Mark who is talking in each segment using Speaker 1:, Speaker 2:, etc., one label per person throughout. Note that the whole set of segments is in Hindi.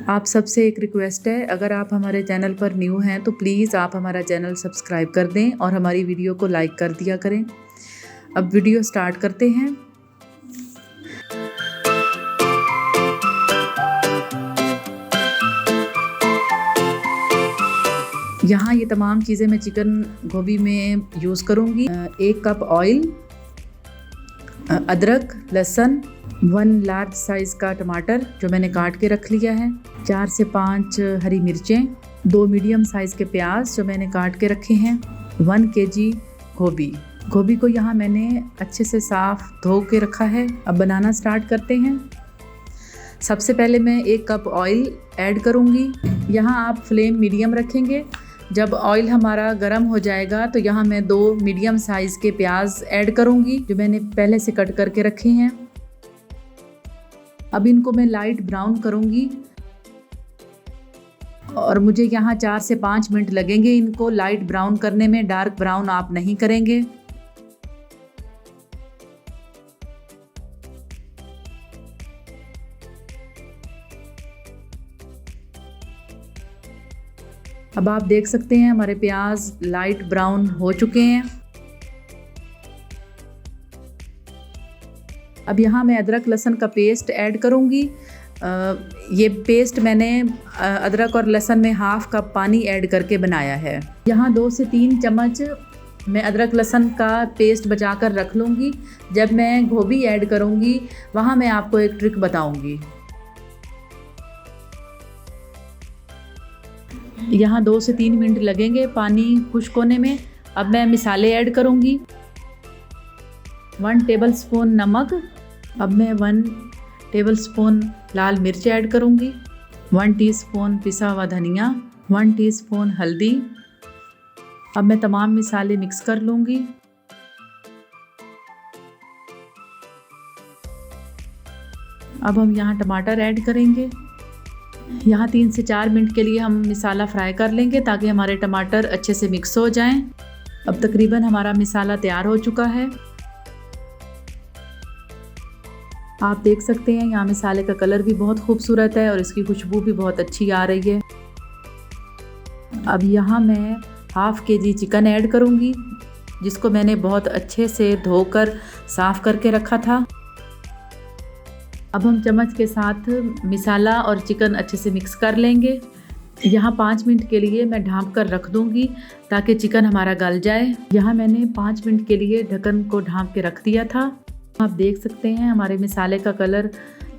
Speaker 1: आप सबसे एक रिक्वेस्ट है, अगर आप हमारे चैनल पर न्यू हैं तो प्लीज़ आप हमारा चैनल सब्सक्राइब कर दें और हमारी वीडियो को लाइक कर दिया करें। अब वीडियो स्टार्ट करते हैं। यहाँ ये तमाम चीज़ें मैं चिकन गोभी में यूज़ करूँगी। 1 कप ऑयल, अदरक, लहसुन, 1 लार्ज साइज़ का टमाटर जो मैंने काट के रख लिया है, 4 से 5 हरी मिर्चें, 2 मीडियम साइज़ के प्याज जो मैंने काट के रखे हैं, 1 kg गोभी को यहाँ मैंने अच्छे से साफ़ धो के रखा है। अब बनाना स्टार्ट करते हैं। सबसे पहले मैं 1 कप ऑयल ऐड करूँगी। यहाँ आप फ्लेम मीडियम रखेंगे। जब ऑयल हमारा गर्म हो जाएगा तो यहाँ मैं 2 मीडियम साइज़ के प्याज ऐड करूँगी जो मैंने पहले से कट करके रखे हैं। अब इनको मैं लाइट ब्राउन करूँगी और मुझे यहाँ 4 से 5 मिनट लगेंगे इनको लाइट ब्राउन करने में। डार्क ब्राउन आप नहीं करेंगे। अब आप देख सकते हैं हमारे प्याज लाइट ब्राउन हो चुके हैं। अब यहाँ मैं अदरक लहसुन का पेस्ट ऐड करूँगी। ये पेस्ट मैंने अदरक और लहसुन में 1/2 कप पानी ऐड करके बनाया है। यहाँ 2 से 3 चम्मच मैं अदरक लहसुन का पेस्ट बचा कर रख लूँगी। जब मैं गोभी ऐड करूँगी वहाँ मैं आपको एक ट्रिक बताऊँगी। यहाँ 2 से 3 मिनट लगेंगे पानी खुश्क होने में। अब मैं मिसाले ऐड करूँगी। 1 टेबलस्पून नमक, अब मैं 1 टेबलस्पून लाल मिर्च ऐड करूँगी, 1 टीस्पून पिसा हुआ धनिया, 1 टीस्पून हल्दी। अब मैं तमाम मिसाले मिक्स कर लूँगी। अब हम यहाँ टमाटर ऐड करेंगे। यहाँ 3 से 4 मिनट के लिए हम मिसाला फ्राई कर लेंगे ताकि हमारे टमाटर अच्छे से मिक्स हो जाएं। अब तकरीबन हमारा मिसाला तैयार हो चुका है। आप देख सकते हैं यहाँ मिसाले का कलर भी बहुत खूबसूरत है और इसकी खुशबू भी बहुत अच्छी आ रही है। अब यहाँ मैं 1/2 kg चिकन ऐड करूँगी जिसको मैंने बहुत अच्छे से धोकर साफ़ करके रखा था। अब हम चम्मच के साथ मिसाला और चिकन अच्छे से मिक्स कर लेंगे। यहाँ 5 मिनट के लिए मैं ढाँप कर रख दूँगी ताकि चिकन हमारा गल जाए। यहाँ मैंने 5 मिनट के लिए ढक्कन को ढाँप के रख दिया था। आप देख सकते हैं हमारे मिसाले का कलर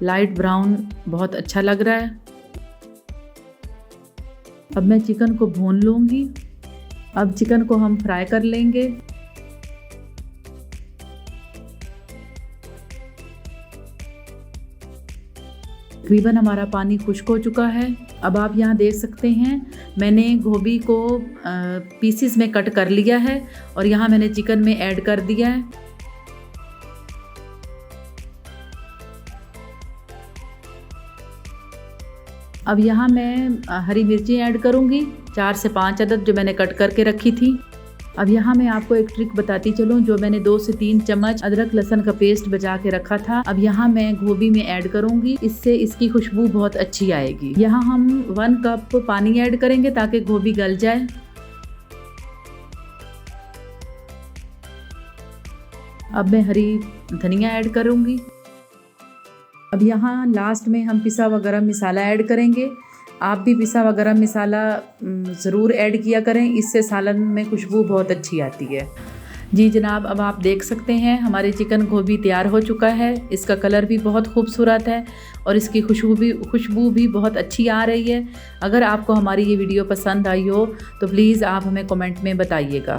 Speaker 1: लाइट ब्राउन बहुत अच्छा लग रहा है। अब मैं चिकन को भून लूँगी। अब चिकन को हम फ्राई कर लेंगे। तकरीबन हमारा पानी खुश्क हो चुका है। अब आप यहाँ देख सकते हैं मैंने गोभी को पीसेस में कट कर लिया है और यहाँ मैंने चिकन में ऐड कर दिया है। अब यहाँ मैं हरी मिर्ची ऐड करूँगी, 4 से 5 अदद जो मैंने कट करके रखी थी। अब यहाँ मैं आपको एक ट्रिक बताती चलूँ। जो मैंने 2 से 3 चम्मच अदरक लहसुन का पेस्ट बचा के रखा था, अब यहाँ मैं गोभी में ऐड करूँगी। इससे इसकी खुशबू बहुत अच्छी आएगी। यहाँ हम 1 कप पानी ऐड करेंगे ताकि गोभी गल जाए। अब मैं हरी धनिया ऐड करूँगी। अब यहाँ लास्ट में हम पिसा हुआ गरम मसाला ऐड करेंगे। आप भी पिसा हुआ गरम मसाला ज़रूर ऐड किया करें, इससे सालन में खुशबू बहुत अच्छी आती है। जी जनाब, अब आप देख सकते हैं हमारे चिकन गोभी तैयार हो चुका है। इसका कलर भी बहुत खूबसूरत है और इसकी खुशबू भी बहुत अच्छी आ रही है। अगर आपको हमारी ये वीडियो पसंद आई हो तो प्लीज़ आप हमें कमेंट में बताइएगा।